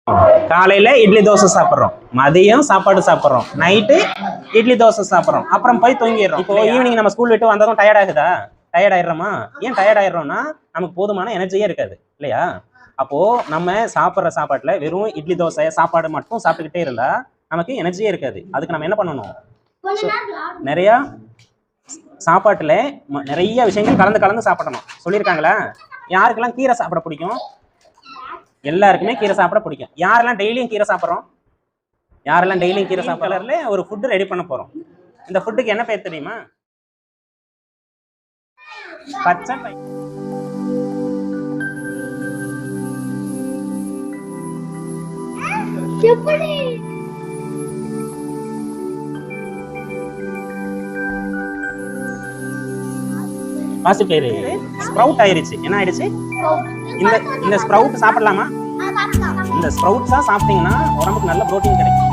காலையில இட்லி தோசை சாப்பிட்றோம், மதியம் சாப்பாடு சாப்பிட்றோம், நைட்டு இட்லி தோசை சாப்பிட்றோம், அப்புறம் போய் தூங்கிடுறோம். இப்போ ஈவினிங் நம்ம ஸ்கூல் விட்டு வந்ததும் டயர்ட் ஆகுதா? டயர்ட் ஆயிடுறோமா? ஏன் டயர்ட் ஆயிடுறோம்னா நமக்கு போதுமான எனர்ஜியே இருக்காது இல்லையா? அப்போ நம்ம சாப்பிட்ற சாப்பாட்டுல வெறும் இட்லி தோசை சாப்பாடு மட்டும் சாப்பிட்டுக்கிட்டே இருந்தா நமக்கு எனர்ஜியே இருக்காது. அதுக்கு நம்ம என்ன பண்ணணும்? நிறைய சாப்பாட்டுல நிறைய விஷயங்கள் கலந்து கலந்து சாப்பிடணும். சொல்லியிருக்காங்களா? யாருக்கெல்லாம் கீரை சாப்பிட பிடிக்கும்? எல்லாருக்குமே கீரை சாப்பிட பிடிக்கும். யாரெல்லாம் டெய்லியும் கீரை சாப்பிட்றோம்? யாரெல்லாம் டெய்லியும் கீரை சாப்பிட்றதுல ஒரு ஃபுட்டு ரெடி பண்ண போறோம். இந்த ஃபுட்டுக்கு என்ன பேர் தெரியுமா? பச்சை பயிறு. பாசி பயிறு ஸ்ப்ரவுட் ஆயிருச்சு. என்ன ஆயிடுச்சு? இந்த ஸ்ப்ரவுட் சாப்பிடலாமா? இந்த ஸ்ப்ரவுட்ஸா சாப்பிட்டீங்கன்னா உடம்புக்கு நல்ல புரோட்டீன் கிடைக்கும்.